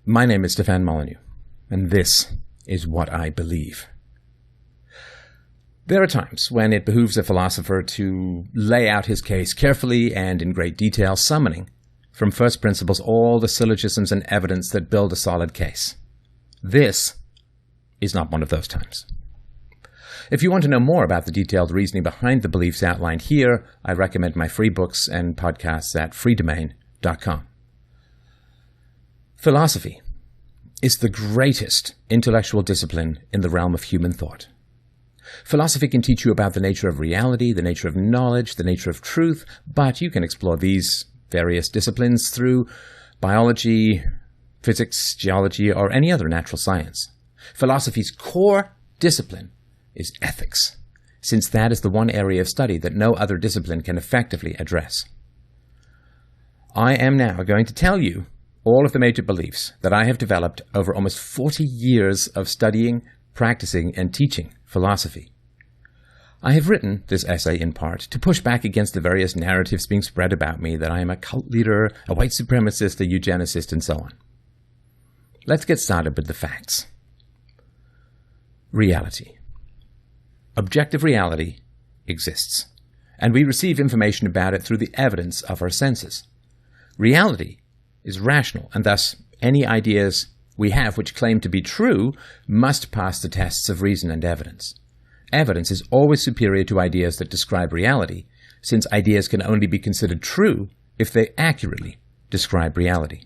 My name is Stefan Molyneux, and this is what I believe. There are times when it behooves a philosopher to lay out his case carefully and in great detail, summoning from first principles all the syllogisms and evidence that build a solid case. This is not one of those times. If you want to know more about the detailed reasoning behind the beliefs outlined here, I recommend my free books and podcasts at freedomain.com. Philosophy is the greatest intellectual discipline in the realm of human thought. Philosophy can teach you about the nature of reality, the nature of knowledge, the nature of truth, but you can explore these various disciplines through biology, physics, geology, or any other natural science. Philosophy's core discipline is ethics, since that is the one area of study that no other discipline can effectively address. I am now going to tell you all of the major beliefs that I have developed over almost 40 years of studying, practicing, and teaching philosophy. I have written this essay in part to push back against the various narratives being spread about me that I am a cult leader, a white supremacist, a eugenicist, and so on. Let's get started with the facts. Reality. Objective reality exists, and we receive information about it through the evidence of our senses. Reality is rational, and thus any ideas we have which claim to be true must pass the tests of reason and evidence. Evidence is always superior to ideas that describe reality, since ideas can only be considered true if they accurately describe reality.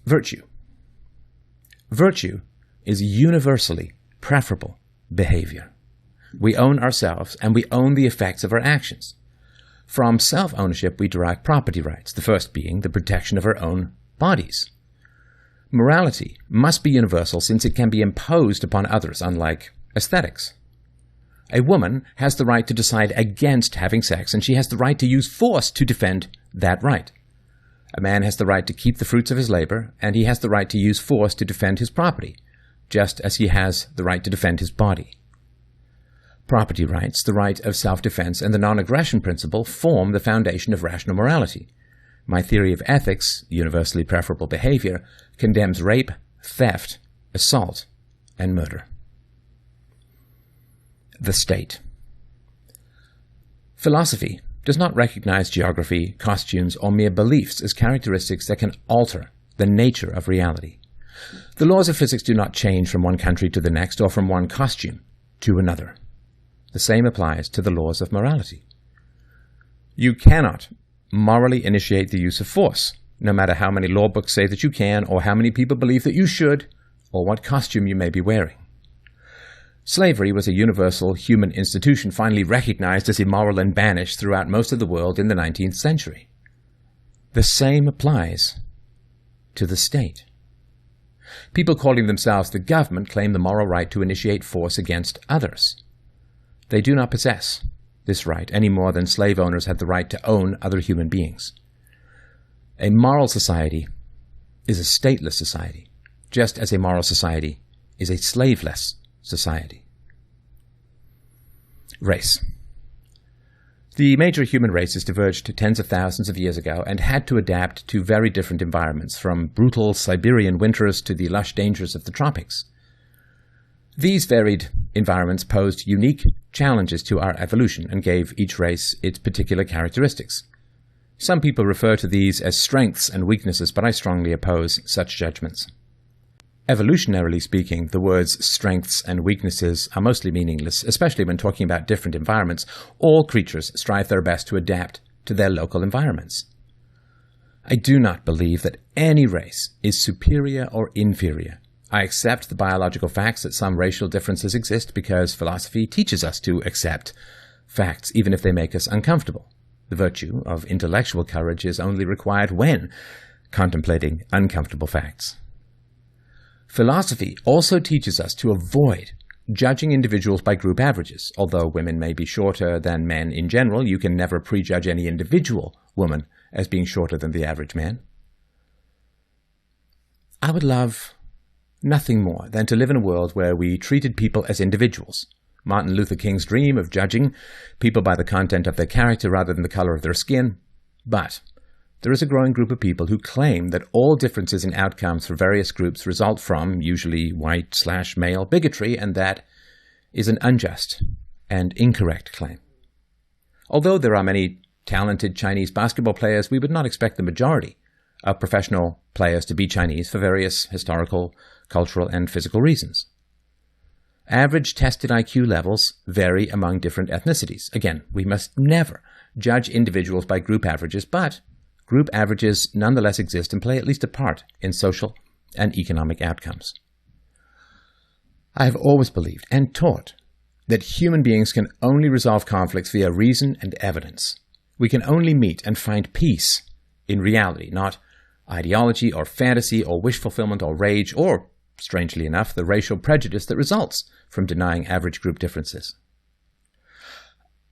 Virtue. Virtue is universally preferable behavior. We own ourselves, and we own the effects of our actions. From self-ownership, we derive property rights, the first being the protection of our own bodies. Morality must be universal since it can be imposed upon others, unlike aesthetics. A woman has the right to decide against having sex, and she has the right to use force to defend that right. A man has the right to keep the fruits of his labor, and he has the right to use force to defend his property, just as he has the right to defend his body. Property rights, the right of self-defense, and the non-aggression principle form the foundation of rational morality. My theory of ethics, universally preferable behavior, condemns rape, theft, assault, and murder. The state. Philosophy does not recognize geography, costumes, or mere beliefs as characteristics that can alter the nature of reality. The laws of physics do not change from one country to the next or from one costume to another. The same applies to the laws of morality. You cannot morally initiate the use of force, no matter how many law books say that you can, or how many people believe that you should, or what costume you may be wearing. Slavery was a universal human institution finally recognized as immoral and banished throughout most of the world in the 19th century. The same applies to the state. People calling themselves the government claim the moral right to initiate force against others. They do not possess this right any more than slave owners had the right to own other human beings. A moral society is a stateless society, just as a moral society is a slaveless society. Race. The major human races diverged tens of thousands of years ago and had to adapt to very different environments, from brutal Siberian winters to the lush dangers of the tropics. These varied environments posed unique challenges to our evolution and gave each race its particular characteristics. Some people refer to these as strengths and weaknesses, but I strongly oppose such judgments. Evolutionarily speaking, the words strengths and weaknesses are mostly meaningless, especially when talking about different environments. All creatures strive their best to adapt to their local environments. I do not believe that any race is superior or inferior. I accept the biological facts that some racial differences exist because philosophy teaches us to accept facts, even if they make us uncomfortable. The virtue of intellectual courage is only required when contemplating uncomfortable facts. Philosophy also teaches us to avoid judging individuals by group averages. Although women may be shorter than men in general, you can never prejudge any individual woman as being shorter than the average man. I would love nothing more than to live in a world where we treated people as individuals. Martin Luther King's dream of judging people by the content of their character rather than the color of their skin. But there is a growing group of people who claim that all differences in outcomes for various groups result from, usually white/male, bigotry, and that is an unjust and incorrect claim. Although there are many talented Chinese basketball players, we would not expect the majority of professional players to be Chinese for various historical, cultural, and physical reasons. Average tested IQ levels vary among different ethnicities. Again, we must never judge individuals by group averages, but group averages nonetheless exist and play at least a part in social and economic outcomes. I have always believed and taught that human beings can only resolve conflicts via reason and evidence. We can only meet and find peace in reality, not ideology or fantasy or wish fulfillment or rage or, strangely enough, the racial prejudice that results from denying average group differences.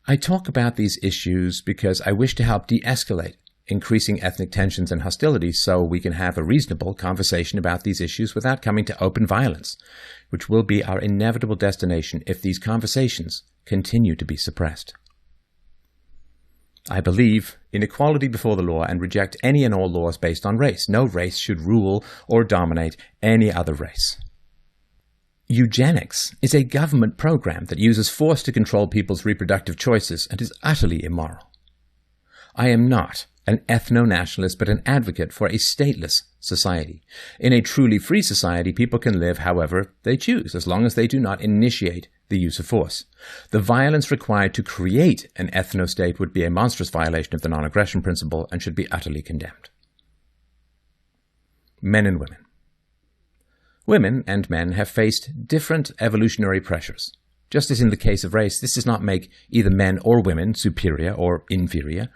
I talk about these issues because I wish to help de-escalate increasing ethnic tensions and hostilities so we can have a reasonable conversation about these issues without coming to open violence, which will be our inevitable destination if these conversations continue to be suppressed. I believe in equality before the law and reject any and all laws based on race. No race should rule or dominate any other race. Eugenics is a government program that uses force to control people's reproductive choices and is utterly immoral. I am not an ethno-nationalist, but an advocate for a stateless society. In a truly free society, people can live however they choose, as long as they do not initiate the use of force. The violence required to create an ethno-state would be a monstrous violation of the non-aggression principle and should be utterly condemned. Men and women. Women and men have faced different evolutionary pressures. Just as in the case of race, this does not make either men or women superior or inferior.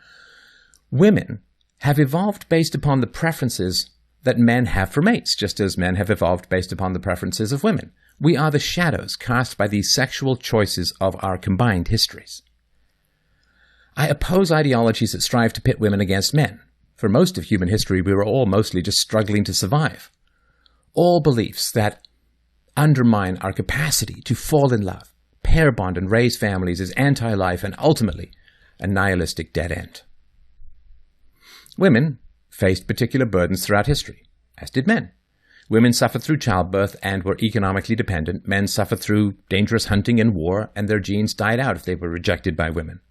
Women have evolved based upon the preferences that men have for mates, just as men have evolved based upon the preferences of women. We are the shadows cast by these sexual choices of our combined histories. I oppose ideologies that strive to pit women against men. For most of human history, we were all mostly just struggling to survive. All beliefs that undermine our capacity to fall in love, pair bond, and raise families is anti-life and ultimately a nihilistic dead end. Women faced particular burdens throughout history, as did men. Women suffered through childbirth and were economically dependent. Men suffered through dangerous hunting and war, and their genes died out if they were rejected by women.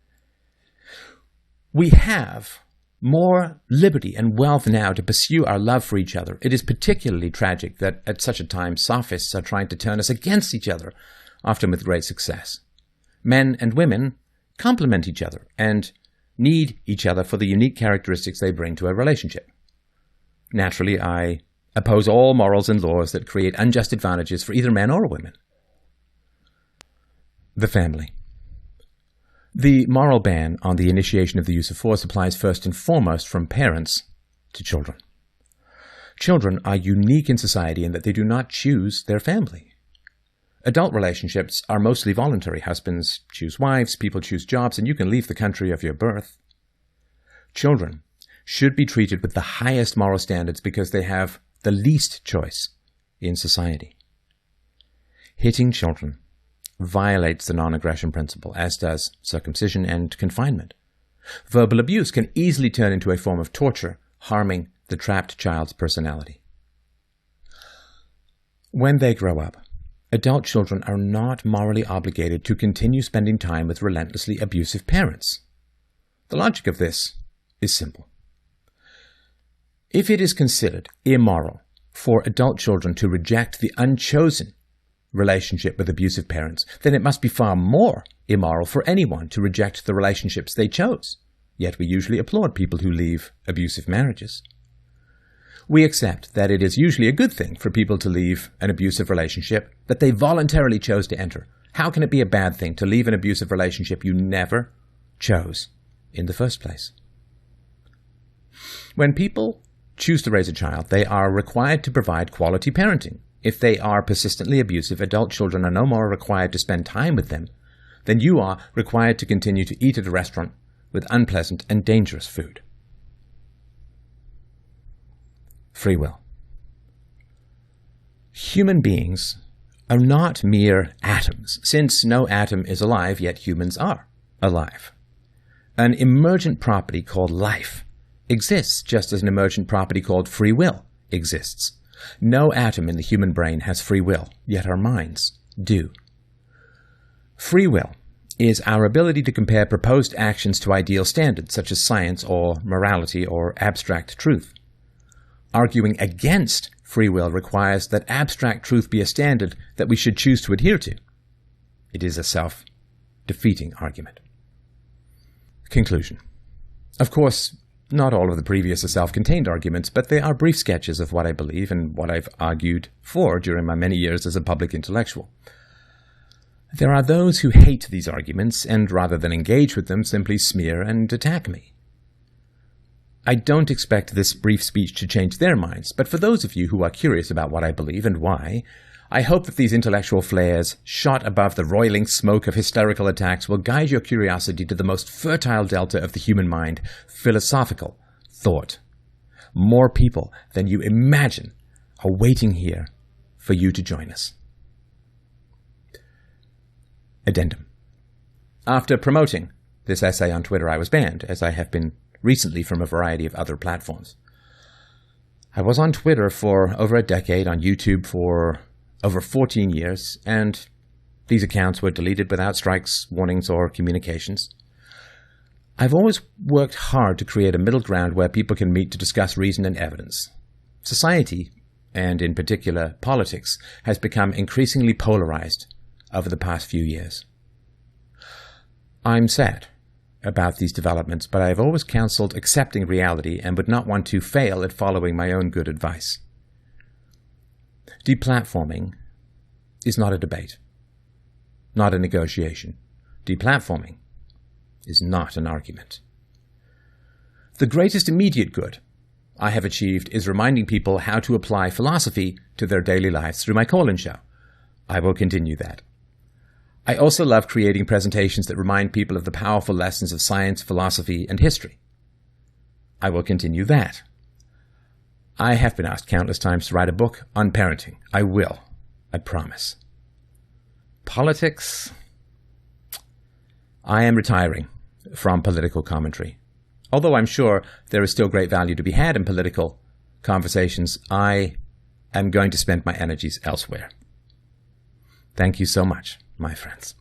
We have more liberty and wealth now to pursue our love for each other. It is particularly tragic that at such a time sophists are trying to turn us against each other, often with great success. Men and women complement each other and need each other for the unique characteristics they bring to a relationship. Naturally, I oppose all morals and laws that create unjust advantages for either men or women. The family. The moral ban on the initiation of the use of force applies first and foremost from parents to children. Children are unique in society in that they do not choose their family. Adult relationships are mostly voluntary. Husbands choose wives, people choose jobs, and you can leave the country of your birth. Children should be treated with the highest moral standards because they have the least choice in society. Hitting children violates the non-aggression principle, as does circumcision and confinement. Verbal abuse can easily turn into a form of torture, harming the trapped child's personality. When they grow up, adult children are not morally obligated to continue spending time with relentlessly abusive parents. The logic of this is simple. If it is considered immoral for adult children to reject the unchosen relationship with abusive parents, then it must be far more immoral for anyone to reject the relationships they chose. Yet we usually applaud people who leave abusive marriages. We accept that it is usually a good thing for people to leave an abusive relationship that they voluntarily chose to enter. How can it be a bad thing to leave an abusive relationship you never chose in the first place? When people choose to raise a child, they are required to provide quality parenting. If they are persistently abusive, adult children are no more required to spend time with them than you are required to continue to eat at a restaurant with unpleasant and dangerous food. Free will. Human beings are not mere atoms. Since no atom is alive, yet humans are alive. An emergent property called life exists just as an emergent property called free will exists. No atom in the human brain has free will, yet our minds do. Free will is our ability to compare proposed actions to ideal standards, such as science or morality or abstract truth. Arguing against free will requires that abstract truth be a standard that we should choose to adhere to. It is a self-defeating argument. Conclusion. Of course, not all of the previous are self-contained arguments, but they are brief sketches of what I believe and what I've argued for during my many years as a public intellectual. There are those who hate these arguments and, rather than engage with them, simply smear and attack me. I don't expect this brief speech to change their minds, but for those of you who are curious about what I believe and why, I hope that these intellectual flares, shot above the roiling smoke of hysterical attacks, will guide your curiosity to the most fertile delta of the human mind, philosophical thought. More people than you imagine are waiting here for you to join us. Addendum. After promoting this essay on Twitter, I was banned, as I have been recently from a variety of other platforms. I was on Twitter for over a decade, on YouTube for over 14 years, and these accounts were deleted without strikes, warnings, or communications. I've always worked hard to create a middle ground where people can meet to discuss reason and evidence. Society, and in particular politics, has become increasingly polarized over the past few years. I'm sad about these developments, but I have always counseled accepting reality and would not want to fail at following my own good advice. Deplatforming is not a debate, not a negotiation. Deplatforming is not an argument. The greatest immediate good I have achieved is reminding people how to apply philosophy to their daily lives through my call-in show. I will continue that. I also love creating presentations that remind people of the powerful lessons of science, philosophy, and history. I will continue that. I have been asked countless times to write a book on parenting. I will. I promise. Politics. I am retiring from political commentary. Although I'm sure there is still great value to be had in political conversations, I am going to spend my energies elsewhere. Thank you so much, my friends.